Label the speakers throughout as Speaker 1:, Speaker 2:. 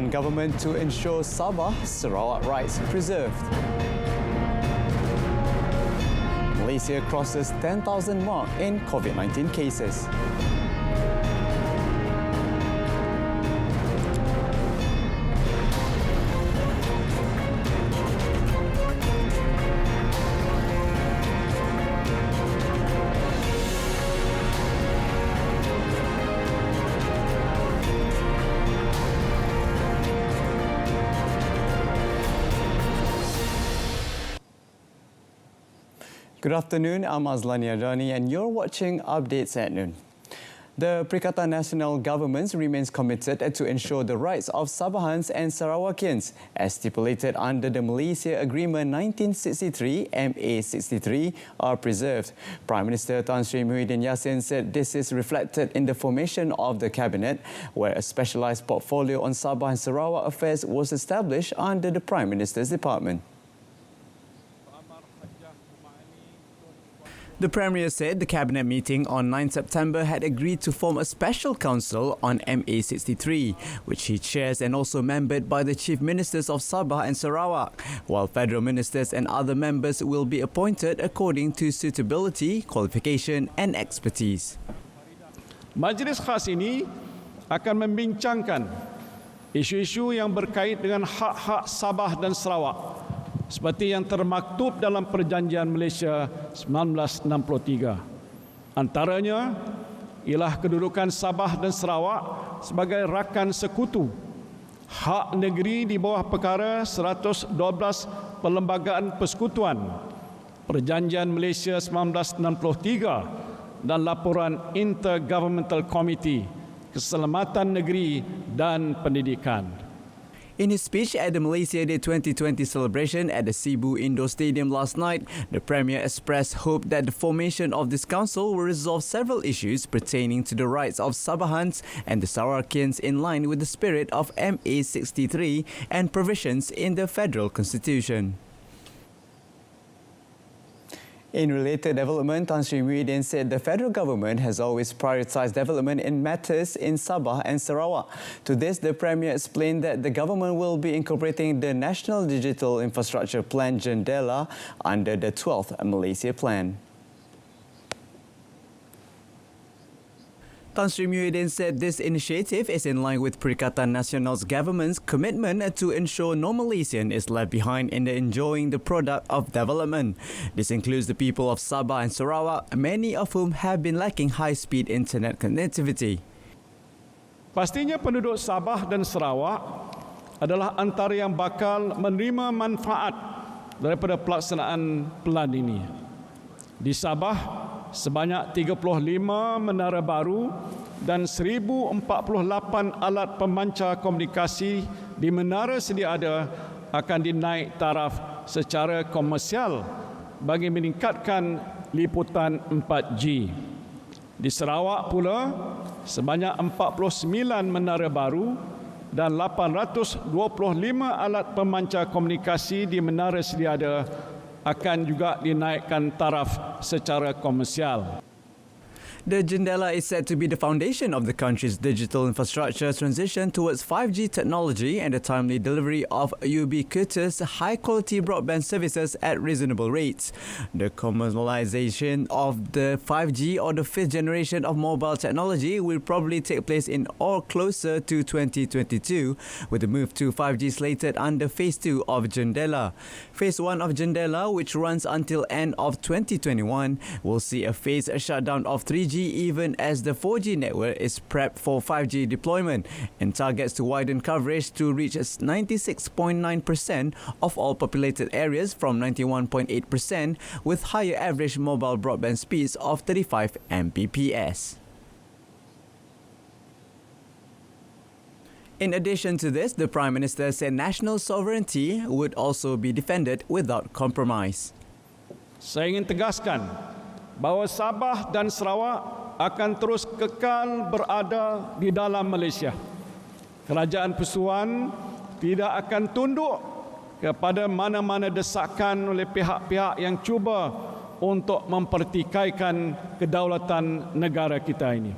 Speaker 1: and government to ensure Sabah Sarawak rights preserved. Malaysia crosses 10,000 mark in COVID-19 cases. Good afternoon, I'm Azlani Adani and you're watching Updates at Noon. The Perikatan Nasional Government remains committed to ensure the rights of Sabahans and Sarawakians as stipulated under the Malaysia Agreement 1963 MA63 are preserved. Prime Minister Tan Sri Muhyiddin Yassin said this is reflected in the formation of the Cabinet, where a specialised portfolio on Sabah and Sarawak affairs was established under the Prime Minister's Department. The Premier said the Cabinet meeting on 9 September had agreed to form a special council on MA63, which he chairs and also membered by the Chief Ministers of Sabah and Sarawak, while Federal Ministers and other members will be appointed according to suitability, qualification and expertise.
Speaker 2: Majlis khas ini akan membincangkan isu-isu yang berkait dengan hak-hak Sabah dan Sarawak seperti yang termaktub dalam Perjanjian Malaysia 1963. Antaranya ialah kedudukan Sabah dan Sarawak sebagai rakan sekutu, hak negeri di bawah perkara 112 Perlembagaan Persekutuan, Perjanjian Malaysia 1963 dan laporan Intergovernmental Committee, Keselamatan Negeri dan Pendidikan.
Speaker 1: In his speech at the Malaysia Day 2020 celebration at the Cebu Indoor Stadium last night, the Premier expressed hope that the formation of this council will resolve several issues pertaining to the rights of Sabahans and the Sarawakians in line with the spirit of MA63 and provisions in the Federal Constitution. In related development, Tan Sri Muhyiddin said the federal government has always prioritised development in matters in Sabah and Sarawak. To this, the Premier explained that the government will be incorporating the National Digital Infrastructure Plan Jendela under the 12th Malaysia Plan. Tan Sri Muhyiddin said this initiative is in line with Perikatan Nasional's government's commitment to ensure no Malaysian is left behind in enjoying the product of development. This includes the people of Sabah and Sarawak, many of whom have been lacking high-speed internet connectivity.
Speaker 2: Pastinya penduduk Sabah dan Sarawak adalah antara yang bakal menerima manfaat daripada pelaksanaan plan ini. Di Sabah, sebanyak 35 menara baru dan 1,048 alat pemancar komunikasi di menara sedia ada akan dinaik taraf secara komersial bagi meningkatkan liputan 4G. Di Sarawak pula, sebanyak 49 menara baru dan 825 alat pemancar komunikasi di menara sedia ada akan juga dinaikkan taraf secara komersial.
Speaker 1: The Jendela is said to be the foundation of the country's digital infrastructure transition towards 5G technology and the timely delivery of ubiquitous, high-quality broadband services at reasonable rates. The commercialization of the 5G or the fifth generation of mobile technology will probably take place in or closer to 2022, with the move to 5G slated under Phase 2 of Jendela. Phase 1 of Jendela, which runs until end of 2021, will see a phased shutdown of 3G even as the 4G network is prepped for 5G deployment and targets to widen coverage to reach 96.9% of all populated areas from 91.8% with higher average mobile broadband speeds of 35 Mbps. In addition to this, the Prime Minister said national sovereignty would also be defended without compromise.
Speaker 2: Saya ingin tegaskan bahawa Sabah dan Sarawak akan terus kekal berada di dalam Malaysia. Kerajaan Persekutuan tidak akan tunduk kepada mana-mana desakan oleh pihak-pihak yang cuba untuk mempertikaikan kedaulatan negara kita ini.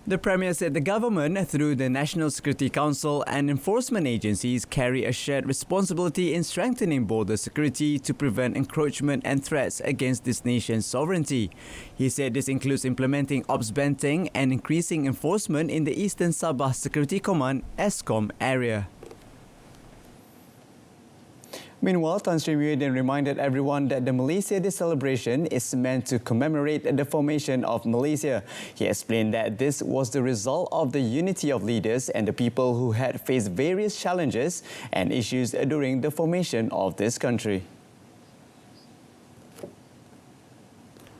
Speaker 1: The Premier said the government, through the National Security Council and enforcement agencies, carry a shared responsibility in strengthening border security to prevent encroachment and threats against this nation's sovereignty. He said this includes implementing Ops Benteng and increasing enforcement in the Eastern Sabah Security Command (ESCOM) area. Meanwhile, Tan Sri Muhyiddin reminded everyone that the Malaysia Day celebration is meant to commemorate the formation of Malaysia. He explained that this was the result of the unity of leaders and the people who had faced various challenges and issues during the formation of this country.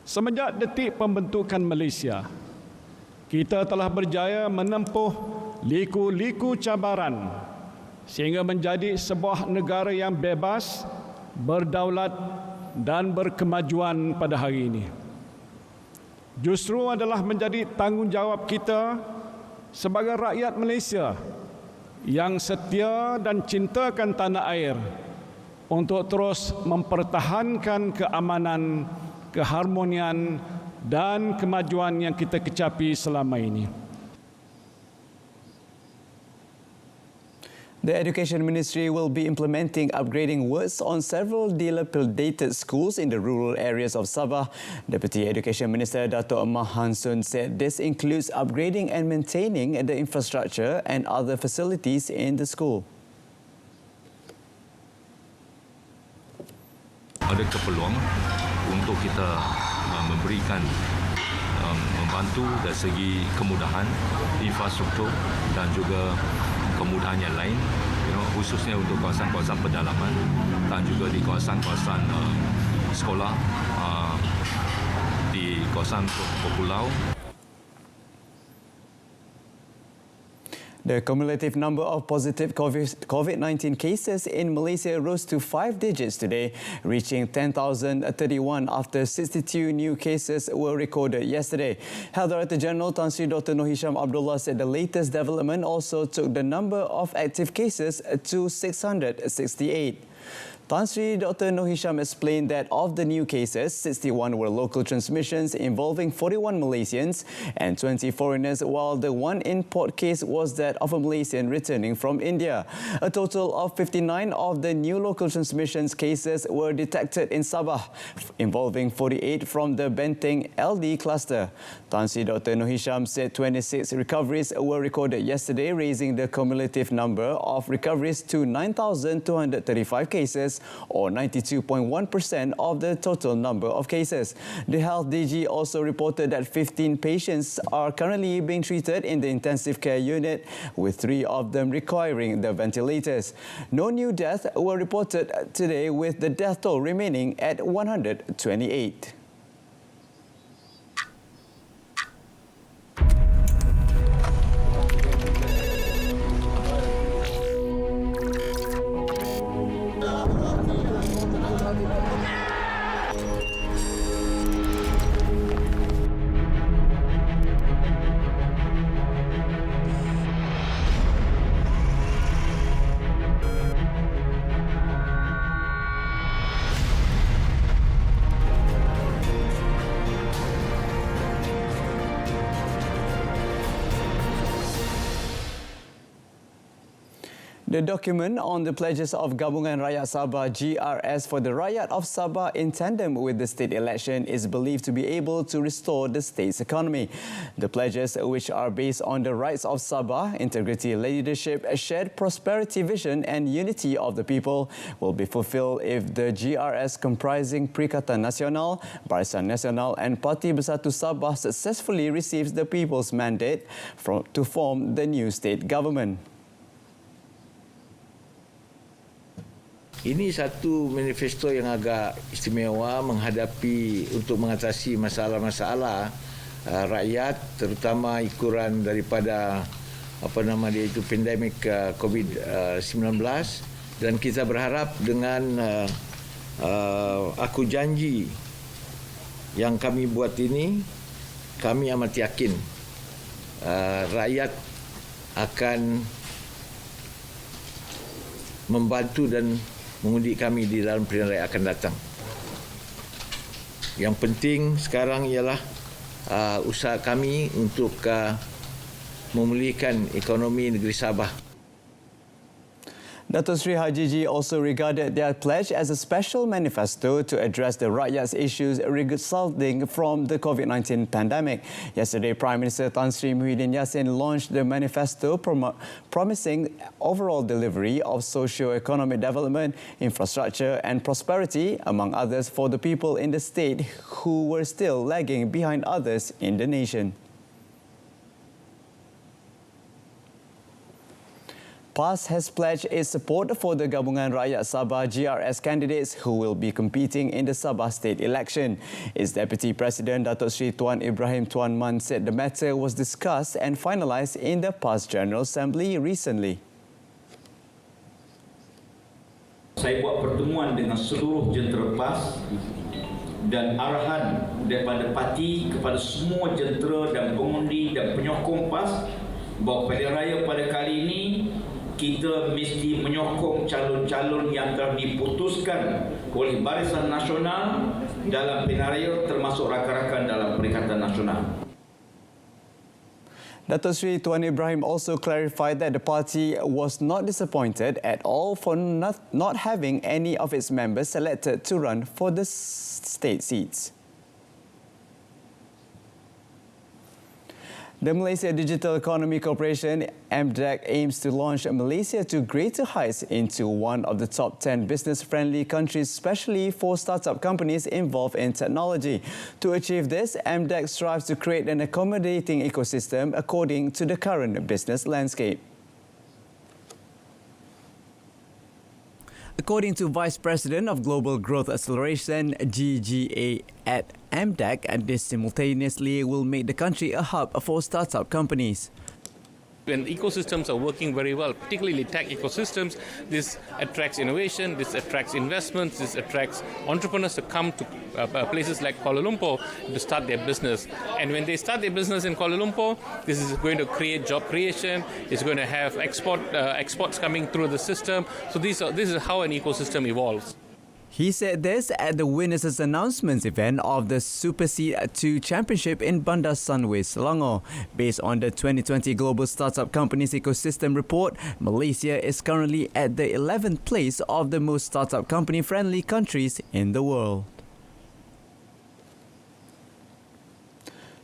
Speaker 2: Semenjak detik pembentukan Malaysia, kita telah berjaya menempuh liku-liku cabaran sehingga menjadi sebuah negara yang bebas, berdaulat dan berkemajuan pada hari ini. Justru adalah menjadi tanggungjawab kita sebagai rakyat Malaysia yang setia dan cintakan tanah air untuk terus mempertahankan keamanan, keharmonian dan kemajuan yang kita kecapi selama ini.
Speaker 1: The Education Ministry will be implementing upgrading works on several dilapidated schools in the rural areas of Sabah. Deputy Education Minister Dato' Amar Hansun said this includes upgrading and maintaining the infrastructure and other facilities in the school.
Speaker 3: Ada keperluan untuk kita memberikan membantu dari segi kemudahan infrastruktur dan juga kemudahan yang lain, khususnya untuk kawasan-kawasan pedalaman dan juga di kawasan-kawasan sekolah di kawasan pulau.
Speaker 1: The cumulative number of positive COVID-19 cases in Malaysia rose to 5 digits today, reaching 10,031 after 62 new cases were recorded yesterday. Health Director General Tan Sri Dr. Noor Hisham Abdullah said the latest development also took the number of active cases to 668. Tan Sri Dr. Noor Hisham explained that of the new cases, 61 were local transmissions involving 41 Malaysians and 20 foreigners, while the one import case was that of a Malaysian returning from India. A total of 59 of the new local transmissions cases were detected in Sabah, involving 48 from the Benteng LD cluster. Tan Sri Dr. Noor Hisham said 26 recoveries were recorded yesterday, raising the cumulative number of recoveries to 9,235 cases, or 92.1% of the total number of cases. The Health DG also reported that 15 patients are currently being treated in the intensive care unit, with 3 of them requiring the ventilators. No new deaths were reported today, with the death toll remaining at 128. The document on the pledges of Gabungan Rakyat Sabah GRS for the Rakyat of Sabah in tandem with the state election is believed to be able to restore the state's economy. The pledges, which are based on the rights of Sabah, integrity, leadership, shared prosperity vision and unity of the people, will be fulfilled if the GRS comprising Perikatan Nasional, Barisan Nasional and Parti Bersatu Sabah successfully receives the people's mandate to form the new state government.
Speaker 4: Ini satu manifesto yang agak istimewa menghadapi untuk mengatasi masalah-masalah rakyat, terutama ikuran daripada pandemik COVID-19, dan kita berharap dengan aku janji yang kami buat ini, kami amat yakin rakyat akan membantu dan mengundi kami di dalam pilihan raya akan datang. Yang penting sekarang ialah usaha kami untuk memulihkan ekonomi negeri Sabah.
Speaker 1: Dato' Sri Hajiji also regarded their pledge as a special manifesto to address the rakyat's issues resulting from the COVID-19 pandemic. Yesterday, Prime Minister Tan Sri Muhyiddin Yassin launched the manifesto promising overall delivery of socio-economic development, infrastructure and prosperity, among others, for the people in the state who were still lagging behind others in the nation. PAS has pledged its support for the Gabungan Rakyat Sabah GRS candidates who will be competing in the Sabah state election. Its Deputy President Dato' Sri Tuan Ibrahim Tuan Man said the matter was discussed and finalised in the PAS General Assembly recently.
Speaker 5: Saya buat pertemuan dengan seluruh jentera PAS dan arahan daripada parti kepada semua jentera dan pengundi dan penyokong PAS bahawa pilihan raya pada kali ini kita mesti menyokong calon-calon yang telah diputuskan oleh Barisan Nasional dalam pilihan raya termasuk rakan-rakan dalam Perikatan Nasional.
Speaker 1: Dato' Sri Tuan Ibrahim also clarified that the party was not disappointed at all for not having any of its members selected to run for the state seats. The Malaysia Digital Economy Corporation, MDEC, aims to launch Malaysia to greater heights into one of the top 10 business-friendly countries, especially for startup companies involved in technology. To achieve this, MDEC strives to create an accommodating ecosystem according to the current business landscape. According to Vice President of Global Growth Acceleration, GGA at MDEC, and this simultaneously will make the country a hub for startup companies.
Speaker 6: When ecosystems are working very well, particularly tech ecosystems, this attracts innovation, this attracts investments, this attracts entrepreneurs to come to places like Kuala Lumpur to start their business. And when they start their business in Kuala Lumpur, this is going to create job creation, it's going to have exports coming through the system. So this is how an ecosystem evolves.
Speaker 1: He said this at the winners' announcements event of the Super C2 Championship in Bandar Sunway, Selangor. Based on the 2020 Global Startup Companies Ecosystem Report, Malaysia is currently at the 11th place of the most startup company-friendly countries in the world.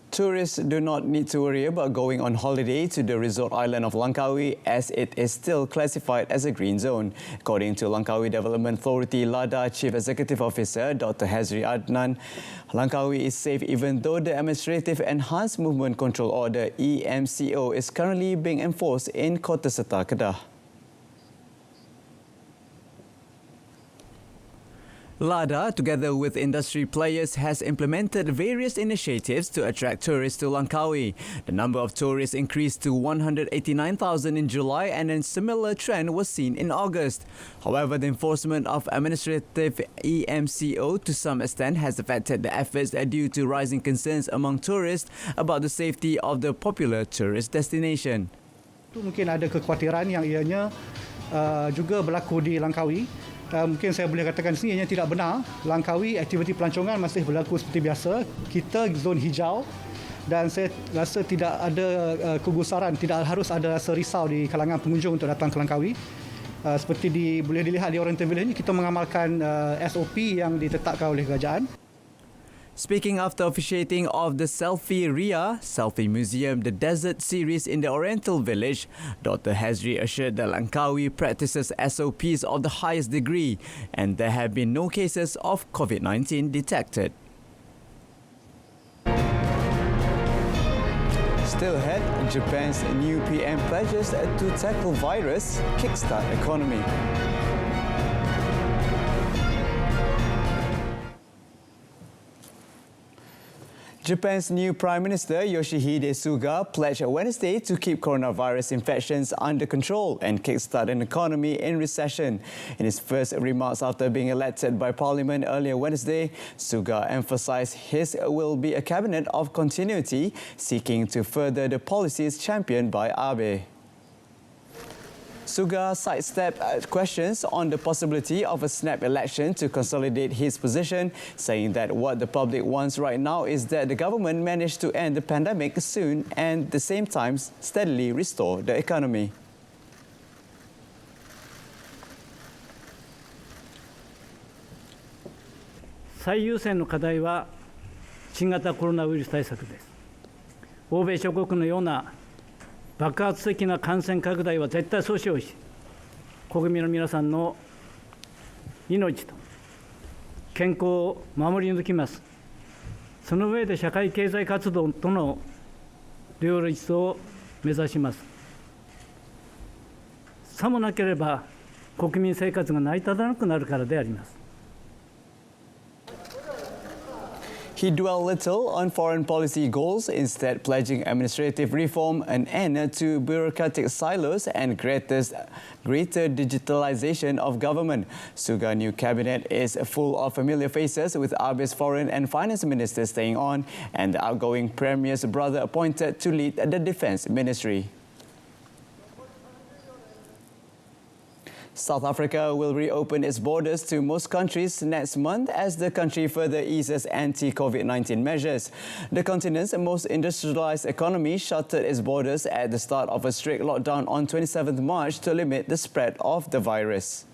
Speaker 1: Tourists do not need to worry about going on holiday to the resort island of Langkawi as it is still classified as a green zone. According to Langkawi Development Authority LADA Chief Executive Officer Dr. Hazri Adnan, Langkawi is safe even though the Administrative Enhanced Movement Control Order EMCO is currently being enforced in Kota Serta Kedah. LADA, together with industry players, has implemented various initiatives to attract tourists to Langkawi. The number of tourists increased to 189,000 in July, and a similar trend was seen in August. However, the enforcement of administrative EMCO to some extent has affected the efforts due to rising concerns among tourists about the safety of the popular tourist destination.
Speaker 7: Mungkin ada kekhawatiran yang ianya juga berlaku di Langkawi. Mungkin saya boleh katakan di sini ianya tidak benar. Langkawi aktiviti pelancongan masih berlaku seperti biasa. Kita zon hijau dan saya rasa tidak ada kegusaran, tidak harus ada rasa risau di kalangan pengunjung untuk datang ke Langkawi. Seperti boleh dilihat di Oriental Village ini, kita mengamalkan SOP yang ditetapkan oleh kerajaan.
Speaker 1: Speaking after officiating of the Selfie RIA, Selfie Museum, the Desert Series in the Oriental Village, Dr. Hazri assured that Langkawi practices SOPs of the highest degree and there have been no cases of COVID-19 detected. Still ahead, Japan's new PM pledges to tackle virus, kickstart economy. Japan's new Prime Minister Yoshihide Suga pledged Wednesday to keep coronavirus infections under control and kickstart an economy in recession. In his first remarks after being elected by Parliament earlier Wednesday, Suga emphasized his will be a cabinet of continuity, seeking to further the policies championed by Abe. Suga sidestepped questions on the possibility of a snap election to consolidate his position, saying that what the public wants right now is that the government manage to end the pandemic soon and at the same time steadily restore the economy.
Speaker 8: 最優先の課題は新型コロナウイルス対策です。欧米諸国のような爆発的な感染拡大は絶対阻止をし、国民の皆さんの命と健康を守り抜きます。その上で社会経済活動との両立を目指します。さもなければ国民生活が成り立たなくなるからであります。
Speaker 1: He dwelled little on foreign policy goals, instead pledging administrative reform, an end to bureaucratic silos and greater digitalization of government. Suga's new cabinet is full of familiar faces, with Abe's foreign and finance minister staying on and the outgoing premier's brother appointed to lead the defense ministry. South Africa will reopen its borders to most countries next month as the country further eases anti-COVID-19 measures. The continent's most industrialized economy shuttered its borders at the start of a strict lockdown on 27th March to limit the spread of the virus.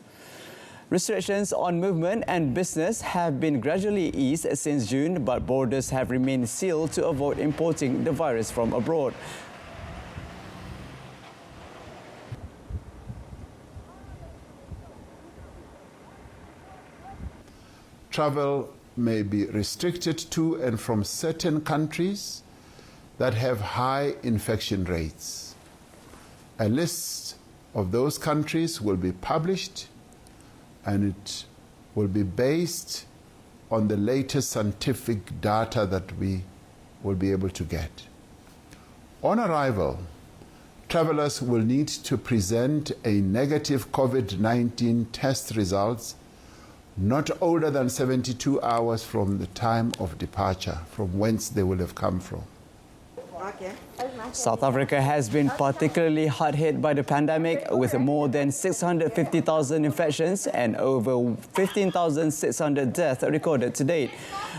Speaker 1: Restrictions on movement and business have been gradually eased since June, but borders have remained sealed to avoid importing the virus from abroad.
Speaker 9: Travel may be restricted to and from certain countries that have high infection rates. A list of those countries will be published, and it will be based on the latest scientific data that we will be able to get. On arrival, travelers will need to present a negative COVID-19 test results not older than 72 hours from the time of departure, from whence they will have come from.
Speaker 1: South Africa has been particularly hard hit by the pandemic, with more than 650,000 infections and over 15,600 deaths recorded to date.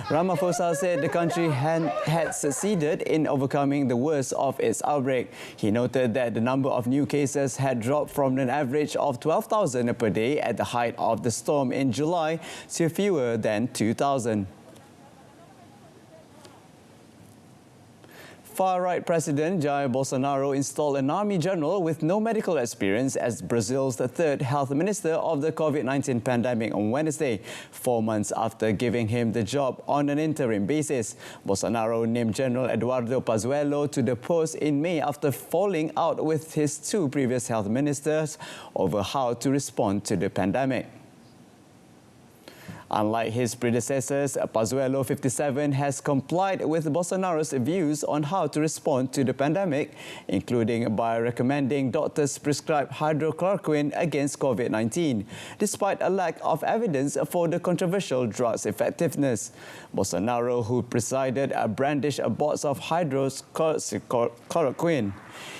Speaker 1: Ramaphosa said the country had succeeded in overcoming the worst of its outbreak. He noted that the number of new cases had dropped from an average of 12,000 per day at the height of the storm in July to fewer than 2,000. Far-right President Jair Bolsonaro installed an army general with no medical experience as Brazil's third health minister of the COVID-19 pandemic on Wednesday, 4 months after giving him the job on an interim basis. Bolsonaro named General Eduardo Pazuello to the post in May after falling out with his two previous health ministers over how to respond to the pandemic. Unlike his predecessors, Pazuello, 57, has complied with Bolsonaro's views on how to respond to the pandemic, including by recommending doctors prescribe hydrochloroquine against COVID-19, despite a lack of evidence for the controversial drug's effectiveness. Bolsonaro, who presided, brandished a box of hydrochloroquine.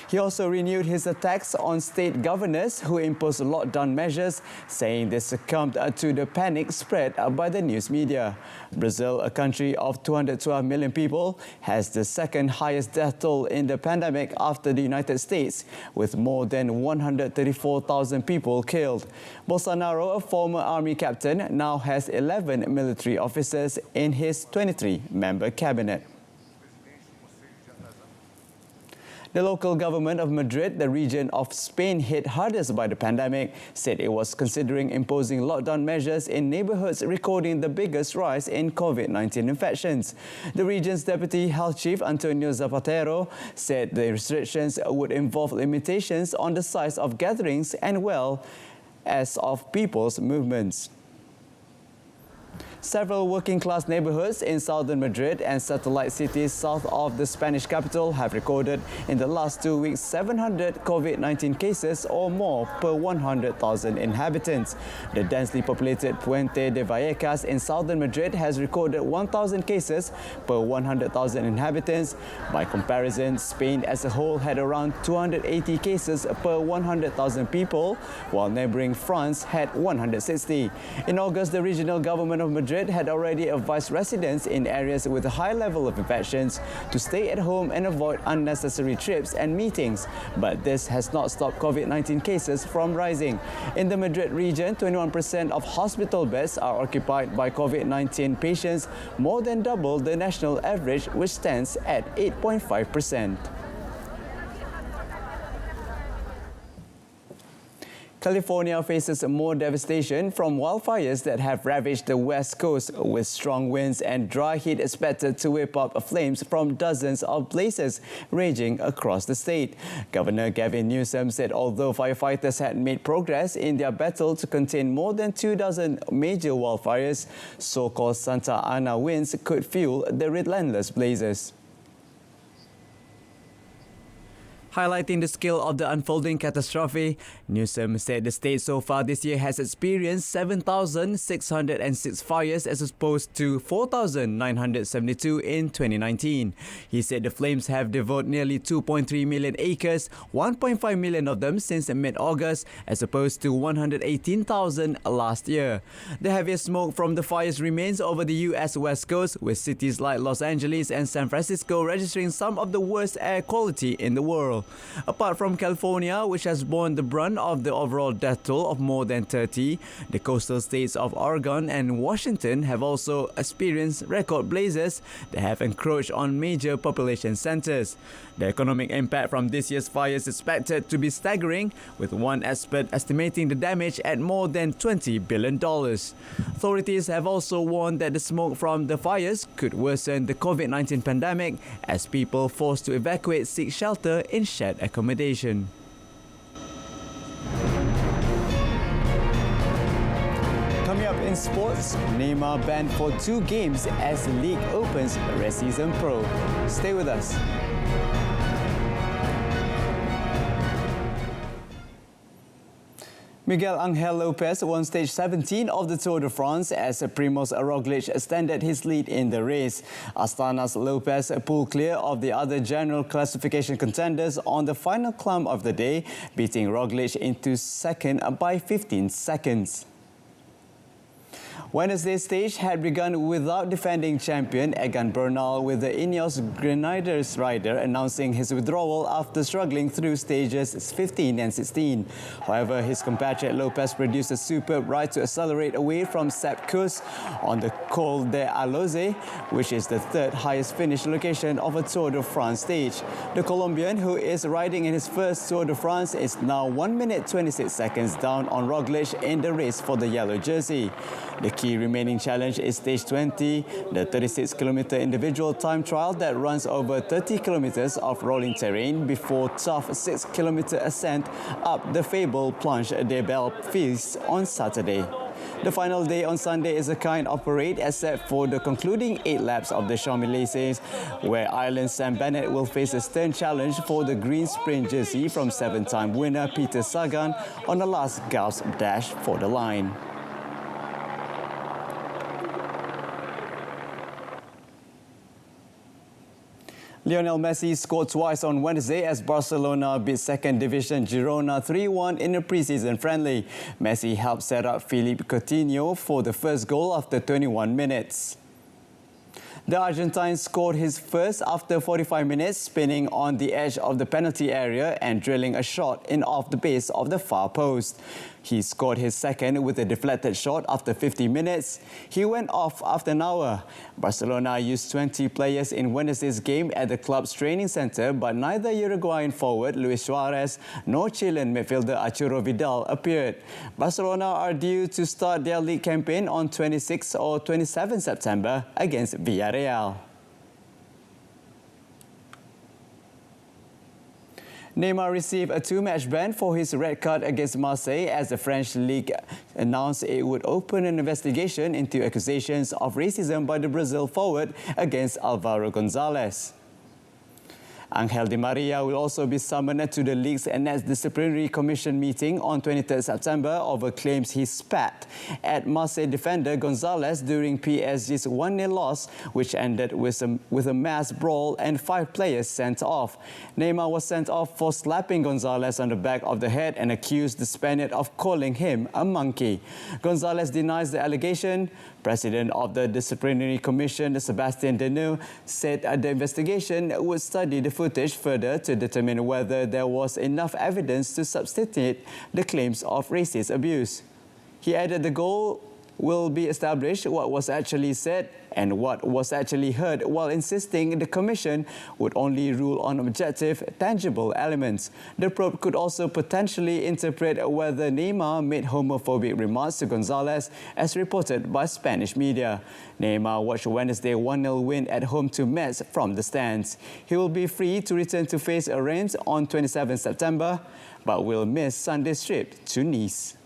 Speaker 1: He also renewed his attacks on state governors who imposed lockdown measures, saying they succumbed to the panic spread by the news media. Brazil, a country of 212 million people, has the second highest death toll in the pandemic after the United States, with more than 134,000 people killed. Bolsonaro, a former army captain, now has 11 military officers in his 23-member cabinet. The local government of Madrid, the region of Spain hit hardest by the pandemic, said it was considering imposing lockdown measures in neighborhoods recording the biggest rise in COVID-19 infections. The region's deputy health chief, Antonio Zapatero, said the restrictions would involve limitations on the size of gatherings and as of people's movements. Several working-class neighborhoods in southern Madrid and satellite cities south of the Spanish capital have recorded in the last 2 weeks 700 COVID-19 cases or more per 100,000 inhabitants. The densely populated Puente de Vallecas in southern Madrid has recorded 1,000 cases per 100,000 inhabitants. By comparison, Spain as a whole had around 280 cases per 100,000 people, while neighboring France had 160. In August, the regional government of Madrid had already advised residents in areas with a high level of infections to stay at home and avoid unnecessary trips and meetings. But this has not stopped COVID-19 cases from rising. In the Madrid region, 21% of hospital beds are occupied by COVID-19 patients, more than double the national average, which stands at 8.5%. California faces more devastation from wildfires that have ravaged the west coast, with strong winds and dry heat expected to whip up flames from dozens of blazes raging across the state. Governor Gavin Newsom said although firefighters had made progress in their battle to contain more than 24 major wildfires, so-called Santa Ana winds could fuel the relentless blazes. Highlighting the scale of the unfolding catastrophe, Newsom said the state so far this year has experienced 7,606 fires as opposed to 4,972 in 2019. He said the flames have devoured nearly 2.3 million acres, 1.5 million of them since mid-August, as opposed to 118,000 last year. The heaviest smoke from the fires remains over the U.S. West Coast, with cities like Los Angeles and San Francisco registering some of the worst air quality in the world. Apart from California, which has borne the brunt of the overall death toll of more than 30, the coastal states of Oregon and Washington have also experienced record blazes that have encroached on major population centers. The economic impact from this year's fires is expected to be staggering, with one expert estimating the damage at more than $20 billion. Authorities have also warned that the smoke from the fires could worsen the COVID-19 pandemic as people forced to evacuate seek shelter in shared accommodation. Coming up in sports, Neymar banned for 2 games as the league opens rest season pro. Stay with us. Miguel Angel Lopez won stage 17 of the Tour de France as Primož Roglic extended his lead in the race. Astana's Lopez pulled clear of the other general classification contenders on the final climb of the day, beating Roglic into second by 15 seconds. Wednesday's stage had begun without defending champion Egan Bernal, with the Ineos Grenadiers rider announcing his withdrawal after struggling through stages 15 and 16. However, his compatriot Lopez produced a superb ride to accelerate away from Sepp Kuss on the Col de Aloze, which is the 3rd highest finish location of a Tour de France stage. The Colombian, who is riding in his first Tour de France, is now 1 minute 26 seconds down on Roglic in the race for the yellow jersey. The key remaining challenge is stage 20, the 36-kilometer individual time trial that runs over 30 kilometers of rolling terrain before tough 6-kilometer ascent up the fabled Planche des Belles Filles on Saturday. The final day on Sunday is a kind of parade except for the concluding 8 laps of the Champs-Élysées, where Ireland's Sam Bennett will face a stern challenge for the green sprint jersey from 7-time winner Peter Sagan on the last gasp dash for the line. Lionel Messi scored twice on Wednesday as Barcelona beat second division Girona 3-1 in a preseason friendly. Messi helped set up Philippe Coutinho for the first goal after 21 minutes. The Argentine scored his first after 45 minutes, spinning on the edge of the penalty area and drilling a shot in off the base of the far post. He scored his second with a deflected shot after 50 minutes. He went off after an hour. Barcelona used 20 players in Wednesday's game at the club's training center, but neither Uruguayan forward Luis Suarez nor Chilean midfielder Arturo Vidal appeared. Barcelona are due to start their league campaign on 26 or 27 September against Villarreal. Neymar received a two-match ban for his red card against Marseille as the French league announced it would open an investigation into accusations of racism by the Brazil forward against Álvaro González. Angel Di Maria will also be summoned to the league's next disciplinary commission meeting on 23rd September over claims he spat at Marseille defender González during PSG's 1-0 loss, which ended with a mass brawl and 5 players sent off. Neymar was sent off for slapping González on the back of the head and accused the Spaniard of calling him a monkey. González denies the allegation. President of the Disciplinary Commission, Sébastien Deneau, said the investigation would study the footage further to determine whether there was enough evidence to substantiate the claims of racist abuse. He added the goal will be established what was actually said and what was actually heard, while insisting the Commission would only rule on objective, tangible elements. The probe could also potentially interpret whether Neymar made homophobic remarks to González, as reported by Spanish media. Neymar watched Wednesday 1-0 win at home to Metz from the stands. He will be free to return to face Rennes on 27 September, but will miss Sunday's trip to Nice.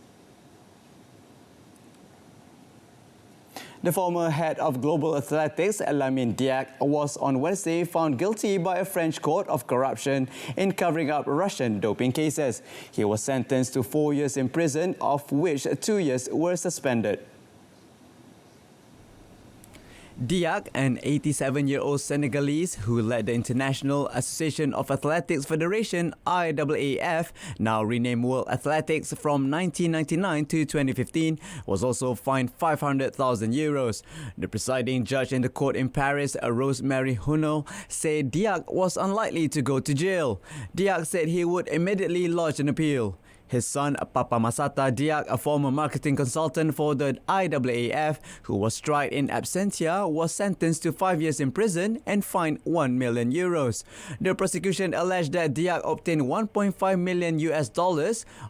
Speaker 1: The former head of global athletics, Lamine Diack, was on Wednesday found guilty by a French court of corruption in covering up Russian doping cases. He was sentenced to 4 years in prison, of which 2 years were suspended. Diack, an 87-year-old Senegalese who led the International Association of Athletics Federation (IAAF), now renamed World Athletics, from 1999 to 2015, was also fined €500,000. The presiding judge in the court in Paris, Rosemary Huno, said Diack was unlikely to go to jail. Diack said he would immediately lodge an appeal. His son, Papa Masata Diack, a former marketing consultant for the IAAF, who was tried in absentia, was sentenced to 5 years in prison and fined €1 million. The prosecution alleged that Diack obtained $1.5 million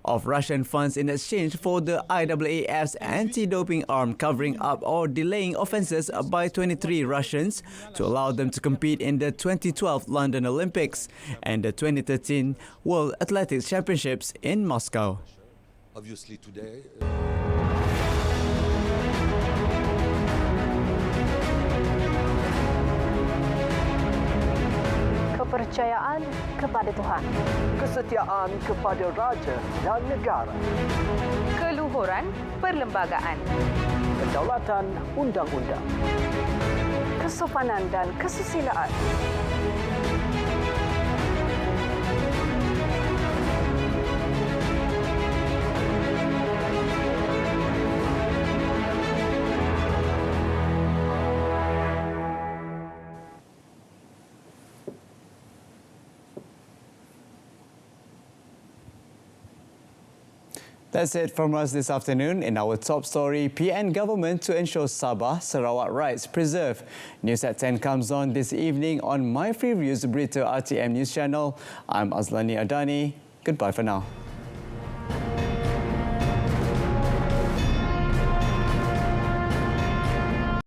Speaker 1: of Russian funds in exchange for the IAAF's anti-doping arm covering up or delaying offences by 23 Russians to allow them to compete in the 2012 London Olympics and the 2013 World Athletics Championships in Moscow.
Speaker 10: Obviously today.
Speaker 11: Kepercayaan kepada Tuhan.
Speaker 12: Kesetiaan kepada raja dan negara.
Speaker 11: Keluhuran perlembagaan.
Speaker 12: Kedaulatan undang-undang.
Speaker 11: Kesopanan dan kesusilaan.
Speaker 1: That's it from us this afternoon. In our top story, PN government to ensure Sabah, Sarawak rights preserved. News at 10 comes on this evening on My Free Views Berita RTM News Channel. I'm Azlani Adani. Goodbye for now.